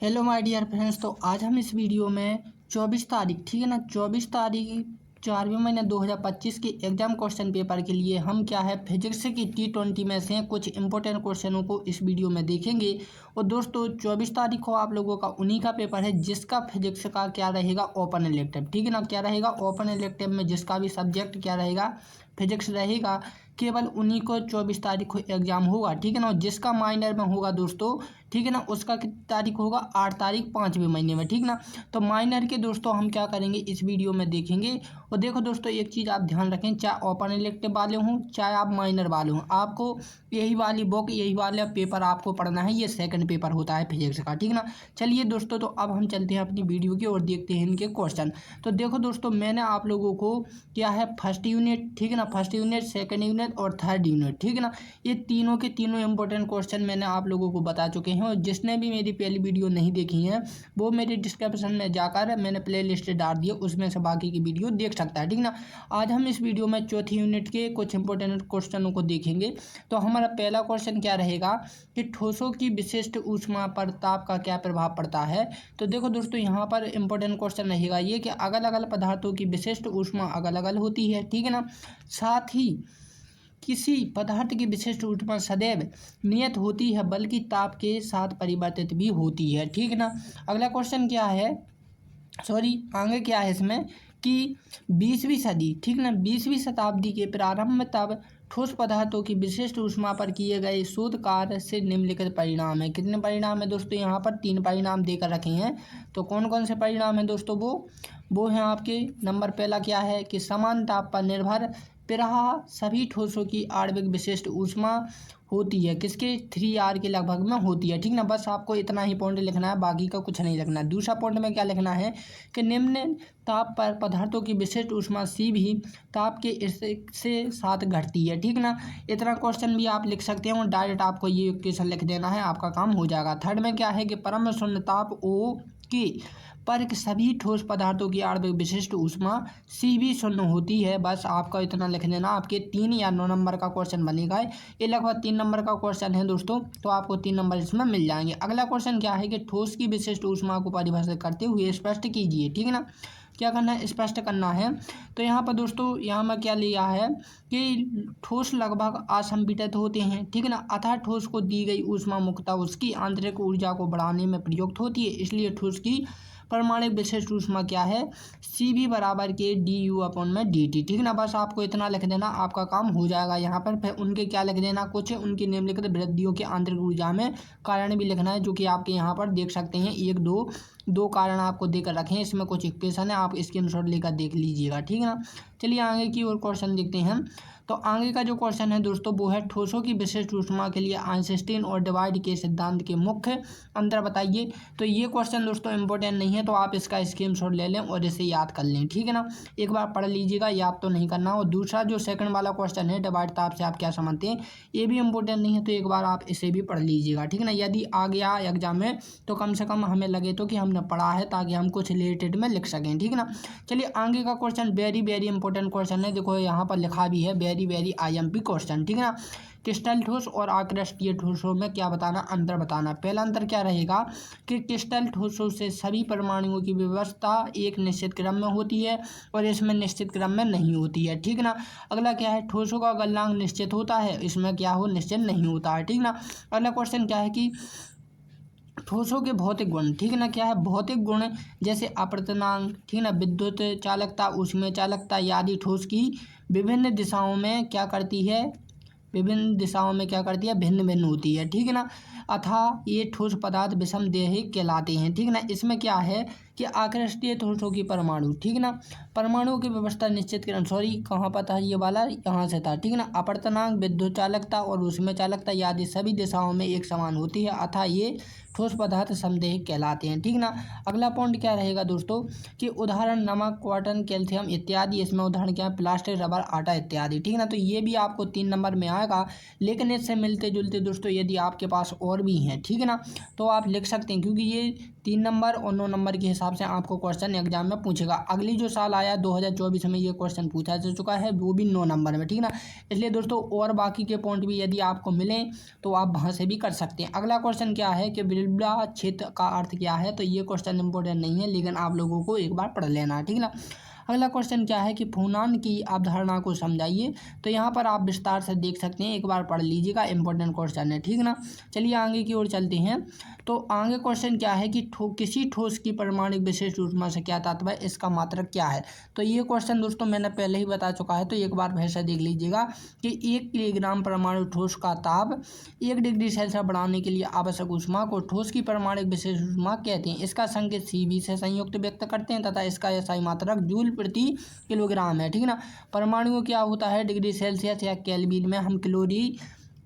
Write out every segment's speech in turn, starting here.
Hello my dear friends. तो आज हम इस वीडियो में 24 तारीख, ठीक है ना, 24 तारीख 4वें महीने 2025 के एग्जाम क्वेश्चन पेपर के लिए हम क्या है फिजिक्स की T20 में से कुछ इंपॉर्टेंट क्वेश्चनों को इस वीडियो में देखेंगे। और दोस्तों 24 तारीख को आप लोगों का उन्हीं का पेपर है जिसका फिजिक्स का क्या रहेगा ओपन इलेक्टिव, ठीक है ना, क्या रहेगा ओपन इलेक्टिव में जिसका भी सब्जेक्ट क्या रहेगा फिजिक्स रहेगा, केवल उन्हीं को 24 तारीख को एग्जाम होगा, ठीक है ना। जिसका माइनर में होगा दोस्तों, ठीक है ना, उसका कितनी तारीख होगा 8 तारीख 5वें महीने में, ठीक ना। तो माइनर के दोस्तों हम क्या करेंगे इस वीडियो में देखेंगे। और देखो दोस्तों एक चीज़ आप ध्यान रखें, चाहे ओपन इलेक्टिव वाले हों चाहे आप माइनर वाले हों, आपको यही वाली बुक यही वाला पेपर आपको पढ़ना है। ये सेकंड पेपर होता है फिजिक्स का, ठीक ना। चलिए दोस्तों तो अब हम चलते हैं अपनी वीडियो की और देखते हैं इनके क्वेश्चन। तो देखो दोस्तों मैंने आप लोगों को क्या है फर्स्ट यूनिट, ठीक है ना, फर्स्ट यूनिट सेकंड यूनिट और थर्ड यूनिट, ठीक है ना, ये तीनों के तीनों इंपॉर्टेंट क्वेश्चन मैंने आप लोगों को बता चुके हैं। और जिसने भी मेरी पहली वीडियो नहीं देखी है वो मेरे डिस्क्रिप्शन में जाकर मैंने प्ले लिस्ट डाल दी है, उसमें से बाकी की वीडियो देख सकता है, ठीक ना। आज हम इस वीडियो में चौथी यूनिट के कुछ इंपॉर्टेंट क्वेश्चनों को देखेंगे। तो हमारा पहला क्वेश्चन क्या रहेगा कि ठोसों की विशिष्ट ऊष्मा पर ताप का क्या प्रभाव पड़ता है। तो देखो दोस्तों यहाँ पर इंपॉर्टेंट क्वेश्चन रहेगा ये कि अलग अलग पदार्थों की विशिष्ट ऊष्मा अलग अलग होती है, ठीक है ना। साथ ही किसी पदार्थ की विशिष्ट ऊष्मा सदैव नियत होती है बल्कि ताप के साथ परिवर्तित भी होती है, ठीक है ना। अगला क्वेश्चन क्या है, सॉरी आगे क्या है इसमें कि 20वीं सदी, ठीक ना, 20वीं शताब्दी के प्रारंभ में तब ठोस पदार्थों की विशिष्ट ऊष्मा पर किए गए शोध कार्य से निम्नलिखित परिणाम है। कितने परिणाम है दोस्तों, यहाँ पर 3 परिणाम देकर रखे हैं। तो कौन कौन से परिणाम है दोस्तों, वो हैं आपके नंबर पहला क्या है कि समान ताप पर निर्भर प्रवाह सभी ठोसों की आणविक विशिष्ट ऊष्मा होती है, किसके 3R के लगभग में होती है, ठीक ना। बस आपको इतना ही पॉइंट लिखना है, बाकी का कुछ नहीं लिखना है। दूसरा पॉइंट में क्या लिखना है कि निम्न ताप पर पदार्थों की विशिष्ट ऊष्मा C भी ताप के से साथ घटती है, ठीक ना। इतना क्वेश्चन भी आप लिख सकते हैं और डायरेक्ट आपको ये इक्वेशन लिख देना है, आपका काम हो जाएगा। थर्ड में क्या है कि परम शून्य ताप O के पर सभी ठोस पदार्थों की आणविक विशिष्ट ऊष्मा C भी शून्य होती है। बस आपका इतना लिख देना, आपके 3 या 9 नंबर का क्वेश्चन बनेगा। ये लगभग 3 नंबर का क्वेश्चन है दोस्तों, तो आपको 3 नंबर इसमें मिल जाएंगे। अगला क्वेश्चन क्या है कि ठोस की विशिष्ट ऊष्मा को परिभाषित करते हुए स्पष्ट कीजिए, ठीक है ना। क्या करना है, स्पष्ट करना है। तो यहाँ पर दोस्तों यहाँ में क्या लिया है कि ठोस लगभग असंपीड़ित होते हैं, ठीक है ना, अतः ठोस को दी गई ऊष्मा मुक्तता उसकी आंतरिक ऊर्जा को बढ़ाने में प्रयुक्त होती है, इसलिए ठोस की परमाणु विशिष्ट ऊष्मा क्या है CV बराबर के du/dt, ठीक ना। बस आपको इतना लिख देना, आपका काम हो जाएगा। यहाँ पर फिर उनके क्या लिख देना, कुछ उनकी निम्नलिखित वृद्धियों के आंतरिक ऊर्जा में कारण भी लिखना है, जो कि आपके यहाँ पर देख सकते हैं। एक दो कारण आपको देकर रखे हैं, इसमें कुछ इक्वेशन है, आप स्क्रीनशॉट लेकर देख लीजिएगा, ठीक है ना। चलिए आगे की और क्वेश्चन देखते हैं। तो आगे का जो क्वेश्चन है दोस्तों वो है ठोसों की विशिष्ट ऊष्मा के लिए आइंस्टीन और डिवाइड के सिद्धांत के मुख्य अंतर बताइए। तो ये क्वेश्चन दोस्तों इंपॉर्टेंट नहीं है, तो आप इसका स्क्रीनशॉट ले लें और इसे याद कर लें, ठीक है ना। एक बार पढ़ लीजिएगा, याद तो नहीं करना। और दूसरा जो सेकंड वाला क्वेश्चन है डिवाइड ताप से आप क्या समझते हैं, ये भी इंपॉर्टेंट नहीं है, तो एक बार आप इसे भी पढ़ लीजिएगा, ठीक है ना। यदि आ गया एग्जाम में तो कम से कम हमें लगे तो कि हमने पढ़ा है, ताकि हम कुछ रिलेटेड में लिख सकें, ठीक है ना। चलिए आगे का question very very important question है, देखो यहाँ पर लिखा भी है वेरी वेरी IMP क्वेश्चन, ठीक है ना। क्रिस्टल ठोस और आकृष्टीय ठोसों में क्या बताना, अंतर बताना। पहला अंतर क्या रहेगा कि क्रिस्टल ठोसों से सभी परमाणुओं की व्यवस्था एक निश्चित क्रम में होती है और इसमें निश्चित क्रम में नहीं होती है, ठीक ना। अगला क्या है, ठोसों का गलनांक निश्चित होता है, इसमें क्या हो निश्चित नहीं होता है, ठीक ना। अगला क्वेश्चन क्या है कि ठोसों के भौतिक गुण, ठीक है ना, क्या है भौतिक गुण जैसे अपवर्तनांक, ठीक है ना, विद्युत चालकता, ऊष्मीय चालकता आदि ठोस की विभिन्न दिशाओं में क्या करती है, विभिन्न दिशाओं में क्या करती है भिन्न भिन्न होती है, ठीक है ना। अतः ये ठोस पदार्थ विषमदेही कहलाते हैं, ठीक है ना। इसमें क्या है कि आकृष्टीय ठोसों की परमाणु, ठीक है ना, परमाणुओं की व्यवस्था निश्चित क्रम, सॉरी कहाँ पर था ये वाला, यहाँ से था, ठीक है ना। अपवर्तनांक, विद्युत चालकता और ऊष्मीय चालकता आदि सभी दिशाओं में एक समान होती है, अतः ये ठोस पदार्थ समदेही कहलाते हैं, ठीक ना। अगला पॉइंट क्या रहेगा दोस्तों कि उदाहरण नमक, कॉटन, कैल्शियम इत्यादि, इसमें उदाहरण क्या है प्लास्टिक, रबर, आटा इत्यादि, ठीक ना। तो ये भी आपको 3 नंबर में आएगा, लेकिन इससे मिलते जुलते दोस्तों यदि आपके पास और भी हैं, ठीक है ना, तो आप लिख सकते हैं, क्योंकि ये 3 नंबर और 9 नंबर के हिसाब से आपको क्वेश्चन एग्जाम में पूछेगा। अगली जो साल आया 2024 में ये क्वेश्चन पूछा जा चुका है, वो भी 9 नंबर में, ठीक ना। इसलिए दोस्तों और बाकी के पॉइंट भी यदि आपको मिलें तो आप वहाँ से भी कर सकते हैं। अगला क्वेश्चन क्या है कि बुलबुला क्षेत्र का अर्थ क्या है। तो ये क्वेश्चन इंपॉर्टेंट नहीं है, लेकिन आप लोगों को एक बार पढ़ लेना है, ठीक ना। अगला क्वेश्चन क्या है कि फूनान की अवधारणा को समझाइए। तो यहाँ पर आप विस्तार से देख सकते हैं, एक बार पढ़ लीजिएगा, इंपॉर्टेंट क्वेश्चन है, ठीक ना। चलिए आगे की ओर चलते हैं। तो आगे क्वेश्चन क्या है कि किसी ठोस की परमाणु विशिष्ट ऊष्मा से क्या तात्पर्य, इसका मात्रक क्या है। तो ये क्वेश्चन दोस्तों मैंने पहले ही बता चुका है, तो एक बार फिर से देख लीजिएगा कि 1 किलोग्राम परमाणु ठोस का ताप 1 डिग्री सेल्सियस बढ़ाने के लिए आवश्यक ऊष्मा को ठोस की परमाणु विशिष्ट ऊष्मा कहते हैं। इसका संकेत Cv से संयुक्त व्यक्त करते हैं तथा इसका SI मात्रक जूल प्रति किलोग्राम है, ठीक ना। परमाणु क्या होता है डिग्री सेल्सियस या केल्विन में, हम कैलोरी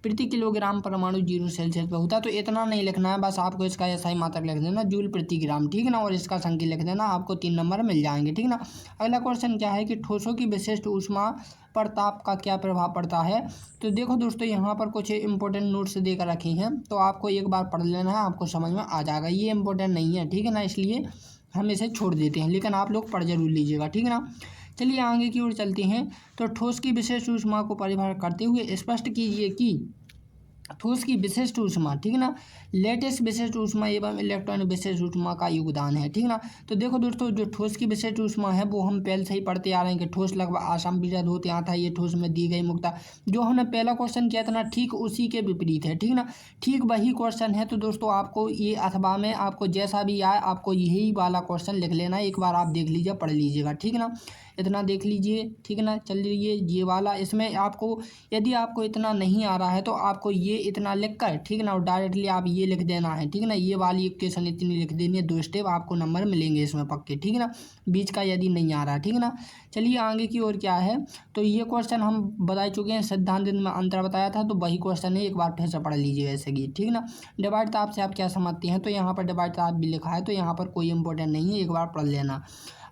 प्रति किलोग्राम परमाणु 0 सेल्सियस पे होता है। तो इतना नहीं लिखना है, बस आपको इसका SI मात्रक लिख देना जूल प्रति ग्राम, ठीक है ना, और इसका संकेत लिख देना, आपको 3 नंबर मिल जाएंगे, ठीक ना। अगला क्वेश्चन क्या है कि ठोसों की विशिष्ट ऊष्मा पर ताप का क्या प्रभाव पड़ता है। तो देखो दोस्तों यहाँ पर कुछ इंपॉर्टेंट नोट्स देकर रखे हैं, तो आपको एक बार पढ़ लेना है, आपको समझ में आ जाएगा। ये इंपॉर्टेंट नहीं है, ठीक है ना, इसलिए हम इसे छोड़ देते हैं, लेकिन आप लोग पढ़ जरूर लीजिएगा, ठीक है ना। चलिए आगे की ओर चलते हैं। तो ठोस की विशिष्ट ऊष्मा को परिभाषित करते हुए स्पष्ट कीजिए कि ठोस की विशिष्ट ऊष्मा, ठीक है ना, लेटेस्ट विशिष्ट ऊष्मा एवं इलेक्ट्रॉन विशिष्ट ऊष्मा का योगदान है, ठीक ना। तो देखो दोस्तों, जो ठोस की विशिष्ट ऊष्मा है वो हम पहले से ही पढ़ते आ रहे हैं कि ठोस लगभग असंपीड़ित होते आता है, ये ठोस में दी गई मुक्ता। जो हमने पहला क्वेश्चन किया था ना, ठीक उसी के विपरीत है, ठीक ना, ठीक वही क्वेश्चन है। तो दोस्तों आपको ये अथवा में आपको जैसा भी आए आपको यही वाला क्वेश्चन लिख लेना है, एक बार आप देख लीजिए, पढ़ लीजिएगा, ठीक ना, इतना देख लीजिए, ठीक है ना। चलिए ये वाला, इसमें आपको यदि आपको इतना नहीं आ रहा है तो आपको ये इतना लिख कर, ठीक है ना, और डायरेक्टली आप ये लिख देना है, ठीक है ना। ये वाली इक्वेशन इतनी लिख देनी है, 2 स्टेप, आपको नंबर मिलेंगे इसमें पक्के, ठीक है ना, बीच का यदि नहीं आ रहा, ठीक है ना। चलिए आगे की ओर क्या है। तो ये क्वेश्चन हम बता चुके हैं, सिद्धांत में अंतर बताया था, तो वही क्वेश्चन है, एक बार फिर से पढ़ लीजिएगा ऐसे की, ठीक है ना। डिवाइड ताप से आप क्या समझते हैं। तो यहाँ पर डिवाइड ताप भी लिखा है, तो यहाँ पर कोई इंपॉर्टेंट नहीं है, एक बार पढ़ लेना।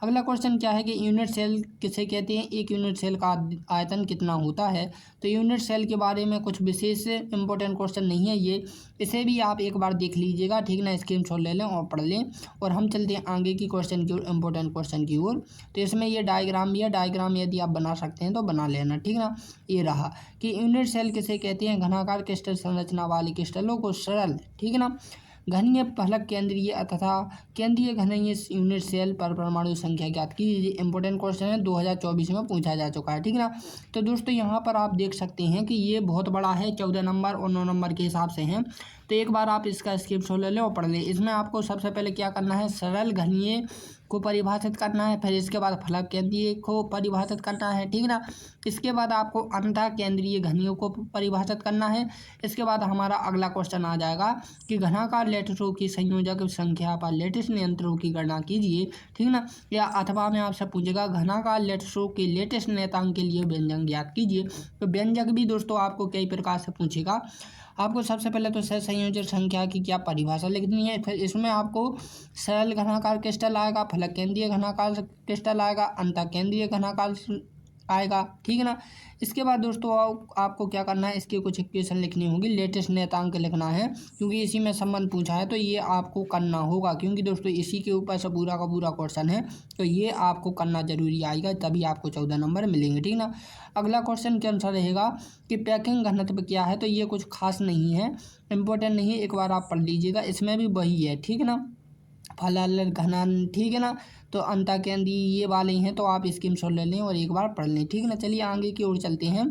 अगला क्वेश्चन क्या है कि यूनिट सेल किसे कहते हैं, एक यूनिट सेल का आयतन कितना होता है। तो यूनिट सेल के बारे में कुछ विशेष इंपॉर्टेंट क्वेश्चन नहीं है ये, इसे भी आप एक बार देख लीजिएगा, ठीक ना, स्क्रीनशॉट ले लें और पढ़ लें। और हम चलते हैं आगे की क्वेश्चन की ओर, इंपॉर्टेंट क्वेश्चन की ओर। तो इसमें ये डायग्राम भी है, डायग्राम यदि आप बना सकते हैं तो बना लेना, ठीक ना। ये रहा कि यूनिट सेल किसे कहते हैं, घनाकार क्रिस्टल संरचना वाली क्रिस्टलों को सरल, ठीक है ना, घनीय फलक केंद्रीय तथा केंद्रीय घनीय यूनिट सेल पर परमाणु संख्या ज्ञात कीजिए। इंपॉर्टेंट क्वेश्चन है, 2024 में पूछा जा चुका है, ठीक है ना। तो दोस्तों यहाँ पर आप देख सकते हैं कि ये बहुत बड़ा है, 14 नंबर और 9 नंबर के हिसाब से हैं। तो एक बार आप इसका स्क्रीनशॉट ले लें और पढ़ लें। इसमें आपको सबसे पहले क्या करना है, सरल घनीय को परिभाषित करना है, फिर इसके बाद फलक केंद्रीय को परिभाषित करना है, ठीक ना। इसके बाद आपको अंतः केंद्रीय घनियों को परिभाषित करना है। इसके बाद हमारा अगला क्वेश्चन आ जाएगा कि घनाकार लेटिसों की संयोजक संख्या पर लेटिस नियंत्रणों की गणना कीजिए, ठीक ना। या अथवा में आपसे पूछेगा घनाकार लेटिसों के लेटिस नियतांक के लिए व्यंजक ज्ञात कीजिए। तो व्यंजक भी दोस्तों आपको कई प्रकार से पूछेगा। आपको सबसे पहले तो सहसंयोजक संख्या की क्या परिभाषा लिखनी है, फिर इसमें आपको सरल घनाकार क्रिस्टल आएगा, फलक केंद्रीय घनाकार क्रिस्टल आएगा, अंतः केंद्रीय घनाकार आएगा, ठीक है ना। इसके बाद दोस्तों आपको क्या करना है, इसकी कुछ इक्वेशन लिखनी होगी, लेटेस्ट नियतांक लिखना है, क्योंकि इसी में संबंध पूछा है तो ये आपको करना होगा, क्योंकि दोस्तों इसी के ऊपर से पूरा का पूरा क्वेश्चन है, तो ये आपको करना जरूरी आएगा, तभी आपको 14 नंबर मिलेंगे, ठीक ना। अगला क्वेश्चन के अनुसार रहेगा कि पैकिंग घनत्व क्या है। तो ये कुछ खास नहीं है, इंपॉर्टेंट नहीं है, एक बार आप पढ़ लीजिएगा, इसमें भी वही है, ठीक है ना, फलाल घनान, ठीक है ना। तो अंतः केंद्रीय ये वाले हैं, तो आप स्क्रीनशॉट ले लें और एक बार पढ़ लें, ठीक है ना। चलिए आगे की ओर चलते हैं।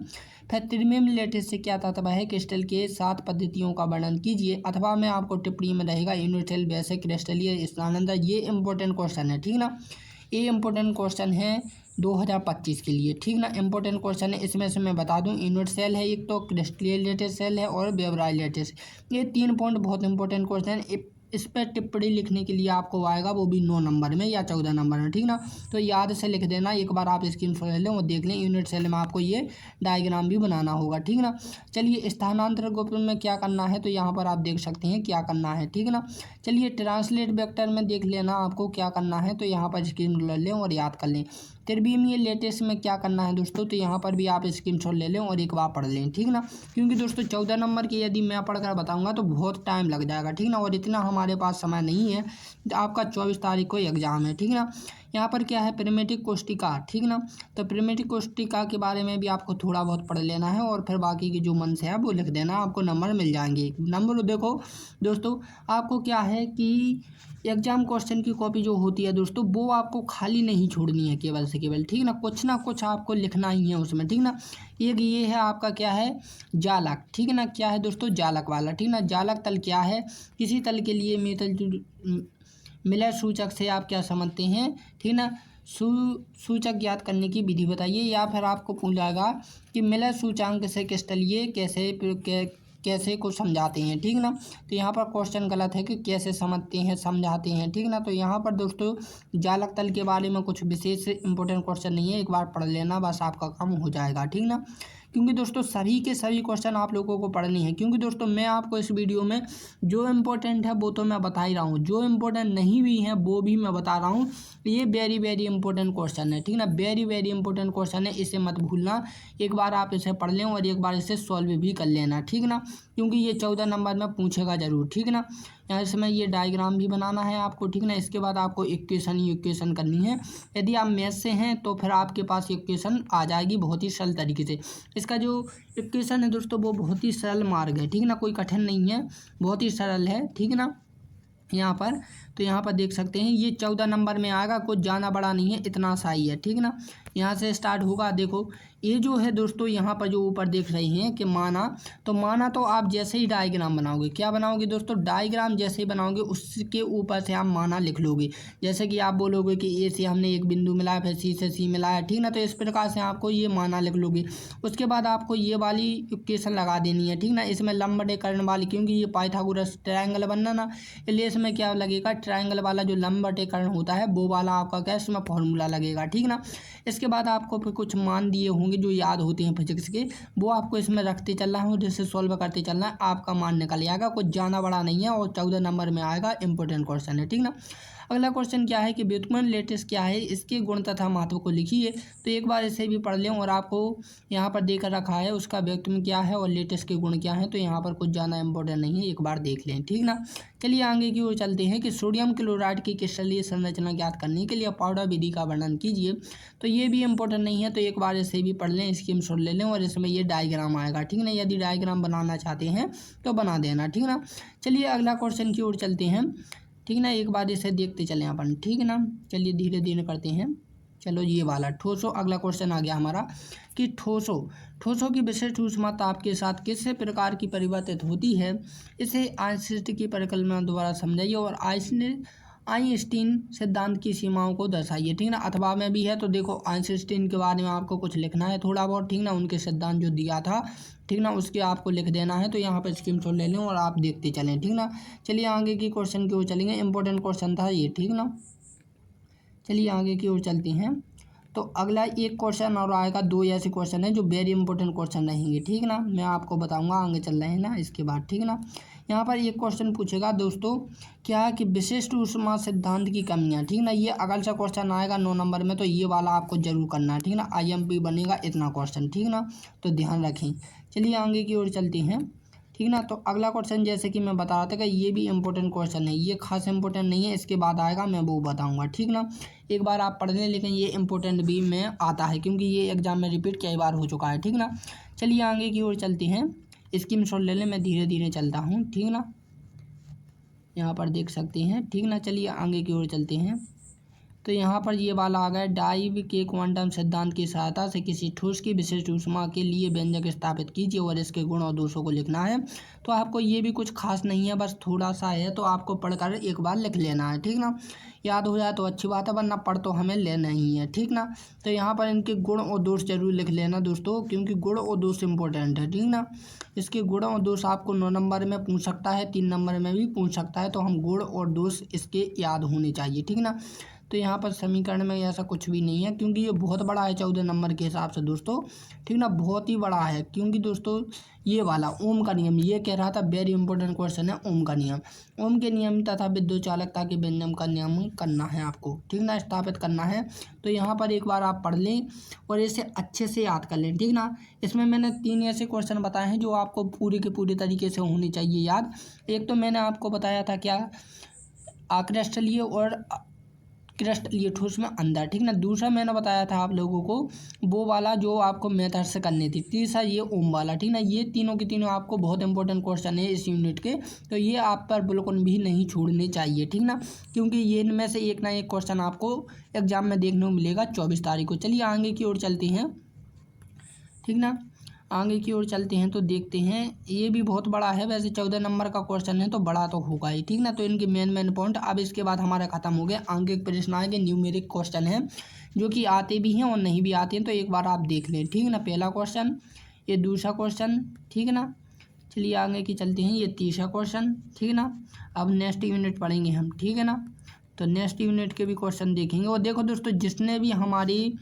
फिर त्रिमेम लेटिस से क्या तात्पर्य है, क्रिस्टल के 7 पद्धतियों का वर्णन कीजिए। अथवा में आपको टिप्पणी में रहेगा यूनिट सेल वैसे क्रिस्टलीय स्थानांतर, ये इंपॉर्टेंट क्वेश्चन है, ठीक ना। ये इंपॉर्टेंट क्वेश्चन है 2025 के लिए, ठीक ना, इंपॉर्टेंट क्वेश्चन है। इसमें से मैं बता दूं, यूनिट सेल है एक, तो क्रिस्टलीय लेटिस सेल है और वेबराइल लेटिस, ये 3 पॉइंट बहुत इंपॉर्टेंट क्वेश्चन है। इस पर टिप्पणी लिखने के लिए आपको आएगा, वो भी 9 नंबर में या 14 नंबर में, ठीक ना। तो याद से लिख देना, एक बार आप स्क्रीनशॉट ले लें और देख लें, यूनिट सेल में आपको ये डायग्राम भी बनाना होगा, ठीक ना। चलिए स्थानांतरण ग्रुप में क्या करना है, तो यहाँ पर आप देख सकते हैं क्या करना है, ठीक है ना। चलिए ट्रांसलेट वेक्टर में देख लेना आपको क्या करना है, तो यहाँ पर स्क्रीन ले लें और याद कर लें। त्रिविमीय लेटिस में क्या करना है दोस्तों, तो यहाँ पर भी आप स्क्रीनशॉट ले लें और एक बार पढ़ लें, ठीक ना, क्योंकि दोस्तों 14 नंबर की यदि मैं पढ़कर बताऊंगा तो बहुत टाइम लग जाएगा, ठीक ना, और इतना हमारे पास समय नहीं है, आपका 24 तारीख को एग्जाम है, ठीक ना। यहाँ पर क्या है, प्रिमिटिव कोष्टिका, ठीक ना। तो प्रिमिटिव कोष्टिका के बारे में भी आपको थोड़ा बहुत पढ़ लेना है और फिर बाकी की जो मन से है वो लिख देना, आपको नंबर मिल जाएंगे। नंबर देखो दोस्तों, आपको क्या है कि एग्जाम क्वेश्चन की कॉपी जो होती है दोस्तों, वो आपको खाली नहीं छोड़नी है केवल से केवल, ठीक ना कुछ आपको लिखना ही है उसमें, ठीक ना। एक ये है आपका क्या है, जालक, ठीक है ना। क्या है दोस्तों, जालक वाला, ठीक ना। जालक तल क्या है, किसी तल के लिए मिलर सूचक से आप क्या समझते हैं, ठीक ना। सूचक ज्ञात करने की विधि बताइए, या फिर आपको पूछेगा कि मिलर सूचांक से किस तलीय कैसे को समझाते हैं, ठीक ना। तो यहाँ पर क्वेश्चन गलत है कि कैसे समझते हैं समझाते हैं, ठीक ना। तो यहाँ पर दोस्तों जालक तल के बारे में कुछ विशेष इंपॉर्टेंट क्वेश्चन नहीं है, एक बार पढ़ लेना बस आपका काम हो जाएगा, ठीक ना। क्योंकि दोस्तों सभी के सभी क्वेश्चन आप लोगों को पढ़नी है, क्योंकि दोस्तों मैं आपको इस वीडियो में जो इम्पोर्टेंट है वो तो मैं बता ही रहा हूँ, जो इम्पोर्टेंट नहीं भी है वो भी मैं बता रहा हूँ। ये वेरी वेरी इंपॉर्टेंट क्वेश्चन है, ठीक ना, वेरी वेरी इंपॉर्टेंट क्वेश्चन है, इसे मत भूलना। एक बार आप इसे पढ़ लें और एक बार इसे सॉल्व भी कर लेना, ठीक ना, क्योंकि ये 14 नंबर में पूछेगा जरूर, ठीक ना। यहाँ इसमें ये डायग्राम भी बनाना है आपको, ठीक ना। इसके बाद आपको इक्वेशन करनी है। यदि आप मैथ से हैं तो फिर आपके पास इक्वेशन आ जाएगी बहुत ही सरल तरीके से। इसका जो इक्वेशन है दोस्तों वो बहुत ही सरल मार्ग है, ठीक ना, कोई कठिन नहीं है, बहुत ही सरल है, ठीक ना। यहाँ पर तो यहाँ पर देख सकते हैं ये 14 नंबर में आएगा, कुछ ज़्यादा बड़ा नहीं है, इतना सा ही है, ठीक ना। यहाँ से स्टार्ट होगा, देखो ये जो है दोस्तों, यहाँ पर जो ऊपर देख रहे हैं कि माना, तो आप जैसे ही डायग्राम बनाओगे, क्या बनाओगे दोस्तों, डायग्राम जैसे ही बनाओगे उसके ऊपर से आप माना लिख लोगे। जैसे कि आप बोलोगे कि ए से हमने एक बिंदु मिलाया, फिर सी से सी मिलाया, ठीक ना। तो इस प्रकार से आपको ये माना लिख लोगे। उसके बाद आपको ये वाली इक्वेशन लगा देनी है, ठीक ना। इसमें लंबवतीकरण वाली, क्योंकि ये पाइथागोरस ट्रायंगल बनना ना, इसलिए इसमें क्या लगेगा, ट्रायंगल वाला जो लंबवतीकरण होता है वो वाला आपका क्या इसमें फॉर्मूला लगेगा, ठीक ना। इसके बाद आपको फिर कुछ मान दिए होंगे जो याद होते हैं फिजिक्स के, वो आपको इसमें रखते चलना है और जिससे सॉल्व करते चलना है, आपका मान निकल जाएगा। कुछ ज़्यादा बड़ा नहीं है और 14 नंबर में आएगा, इंपॉर्टेंट क्वेश्चन है, ठीक ना। अगला क्वेश्चन क्या है कि व्युत्पन्न लेटिस क्या है, इसके गुण तथा महत्व को लिखिए। तो एक बार इसे भी पढ़ लें और आपको यहाँ पर देकर रखा है उसका व्युत्पन्न क्या है और लेटिस के गुण क्या है, तो यहाँ पर कुछ ज़्यादा इंपॉर्टेंट नहीं है, एक बार देख लें, ठीक ना। चलिए आगे की ओर चलते हैं कि सोडियम क्लोराइड की क्रिस्टलीय संरचना ज्ञात करने के लिए पाउडर विधि का वर्णन कीजिए। तो ये भी इंपॉर्टेंट नहीं है, तो एक बार इसे भी पढ़ लें, स्कीम सुन ले लें और इसमें ये डायग्राम आएगा, ठीक ना। यदि डायग्राम बनाना चाहते हैं तो बना देना, ठीक ना। चलिए अगला क्वेश्चन की ओर चलते हैं, ठीक ना। एक बार इसे देखते चलें अपन, ठीक ना। चलिए धीरे धीरे करते हैं। चलो ये वाला ठोसो, अगला क्वेश्चन आ गया हमारा कि ठोसो की विशिष्ट ऊष्मा ताप के साथ किस प्रकार की परिवर्तित होती है, इसे आइंस्टीन की परिकल्पना द्वारा समझाइए और आइंस्टीन सिद्धांत की सीमाओं को दर्शाइए, ठीक ना। अथवा में भी है, तो देखो आइंस्टीन के बारे में आपको कुछ लिखना है थोड़ा बहुत, ठीक ना, उनके सिद्धांत जो दिया था, ठीक ना, उसके आपको लिख देना है। तो यहाँ पर स्क्रीनशॉट ले लें और आप देखते चलें, ठीक ना। चलिए आगे की क्वेश्चन की ओर चलेंगे, इंपॉर्टेंट क्वेश्चन था ये, ठीक ना। चलिए आगे की ओर चलते हैं। तो अगला एक क्वेश्चन और आएगा, दो ऐसे क्वेश्चन है जो वेरी इंपॉर्टेंट क्वेश्चन रहेंगे, ठीक ना, मैं आपको बताऊंगा आगे चल रहे हैं ना इसके बाद, ठीक ना। यहाँ पर एक क्वेश्चन पूछेगा दोस्तों क्या है कि विशिष्ट ऊष्मा सिद्धांत की कमियां, ठीक ना। ये अगला सा क्वेश्चन आएगा 9 नंबर में, तो ये वाला आपको जरूर करना है, ठीक ना। IMP बनेगा इतना क्वेश्चन, ठीक ना, तो ध्यान रखें। चलिए आगे की ओर चलते हैं, ठीक ना। तो अगला क्वेश्चन जैसे कि मैं बता रहा था कि ये भी इंपॉर्टेंट क्वेश्चन है, ये खास इंपॉर्टेंट नहीं है, इसके बाद आएगा मैं वो बताऊंगा, ठीक ना। एक बार आप पढ़ लें, लेकिन ये इंपॉर्टेंट भी में आता है क्योंकि ये एग्जाम में रिपीट कई बार हो चुका है, ठीक ना। चलिए आगे की ओर चलते हैं, स्कीम शॉट ले लें, मैं धीरे धीरे चलता हूँ, ठीक ना, यहाँ पर देख सकते हैं, ठीक ना। चलिए आगे की ओर चलते हैं। तो यहाँ पर ये वाला आ गया, डाइव के क्वांटम सिद्धांत की सहायता से किसी ठोस की विशिष्ट ऊष्मा के लिए व्यंजक स्थापित कीजिए और इसके गुण और दोषों को लिखना है। तो आपको ये भी कुछ खास नहीं है, बस थोड़ा सा है, तो आपको पढ़कर एक बार लिख लेना है, ठीक ना। याद हो जाए तो अच्छी बात है, वरना पढ़ तो हमें लेना ही है, ठीक ना। तो यहाँ पर इनके गुण और दोष जरूर लिख लेना दोस्तों, क्योंकि गुण और दोष इंपॉर्टेंट है, ठीक ना। इसके गुण और दोष आपको 9 नंबर में पूछ सकता है, 3 नंबर में भी पूछ सकता है, तो हम गुण और दोष इसके याद होने चाहिए, ठीक ना। तो यहाँ पर समीकरण में ऐसा कुछ भी नहीं है, क्योंकि ये बहुत बड़ा है 14 नंबर के हिसाब से दोस्तों, ठीक ना, बहुत ही बड़ा है। क्योंकि दोस्तों ये वाला ओम का नियम, ये कह रहा था वेरी इंपॉर्टेंट क्वेश्चन है, ओम का नियम, ओम के नियम तथा विद्युत चालकता के व्यंजन का नियम करना है आपको, ठीक ना, स्थापित करना है। तो यहाँ पर एक बार आप पढ़ लें और इसे अच्छे से याद कर लें, ठीक ना। इसमें मैंने 3 ऐसे क्वेश्चन बताए हैं जो आपको पूरे के पूरे तरीके से होने चाहिए याद। एक तो मैंने आपको बताया था क्या, आक्रिस्टलीय और क्रस्ट लिए थे उसमें अंदर, ठीक ना। दूसरा मैंने बताया था आप लोगों को वो वाला जो आपको मेथड से करनी थी। तीसरा ये ओम वाला, ठीक ना। ये तीनों के तीनों आपको बहुत इंपॉर्टेंट क्वेश्चन है इस यूनिट के, तो ये आप पर बिल्कुल भी नहीं छोड़ने चाहिए, ठीक ना, क्योंकि ये इनमें से एक ना एक क्वेश्चन आपको एग्जाम में देखने को मिलेगा 24 तारीख को। चलिए आगे की ओर चलते हैं, ठीक ना। आगे की ओर चलते हैं तो देखते हैं, ये भी बहुत बड़ा है वैसे, 14 नंबर का क्वेश्चन है तो बड़ा तो होगा ही, ठीक ना। तो इनके मेन पॉइंट। अब इसके बाद हमारा खत्म हो गया। आगे एक प्रश्न आएंगे, न्यूमेरिक क्वेश्चन है जो कि आते भी हैं और नहीं भी आते हैं, तो एक बार आप देख लें, ठीक ना। पहला क्वेश्चन, ये दूसरा क्वेश्चन, ठीक ना। चलिए आगे की चलते हैं, ये तीसरा क्वेश्चन, ठीक ना। अब नेक्स्ट यूनिट पढ़ेंगे हम, ठीक है ना। तो नेक्स्ट यूनिट के भी क्वेश्चन देखेंगे। और देखो दोस्तों, जिसने भी हमारी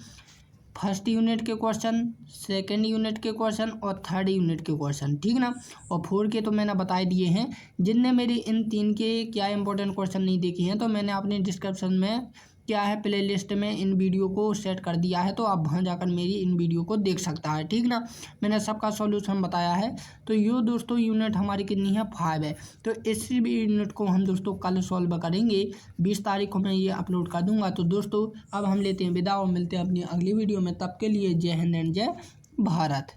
फर्स्ट यूनिट के क्वेश्चन, सेकंड यूनिट के क्वेश्चन और थर्ड यूनिट के क्वेश्चन, ठीक ना, और फोर के तो मैंने बता दिए हैं। जिनने मेरी इन तीन के क्या इंपॉर्टेंट क्वेश्चन नहीं देखे हैं, तो मैंने अपने डिस्क्रिप्शन में क्या है प्लेलिस्ट में इन वीडियो को सेट कर दिया है, तो आप वहाँ जाकर मेरी इन वीडियो को देख सकता है, ठीक ना। मैंने सबका सॉल्यूशन बताया है। तो ये दोस्तों यूनिट हमारी कितनी है, 5 है। तो इसी भी यूनिट को हम दोस्तों कल सॉल्व करेंगे, 20 तारीख को मैं ये अपलोड कर दूंगा। तो दोस्तों अब हम लेते हैं विदा और मिलते हैं अपनी अगली वीडियो में। तब के लिए जय हिंद एंड जय भारत।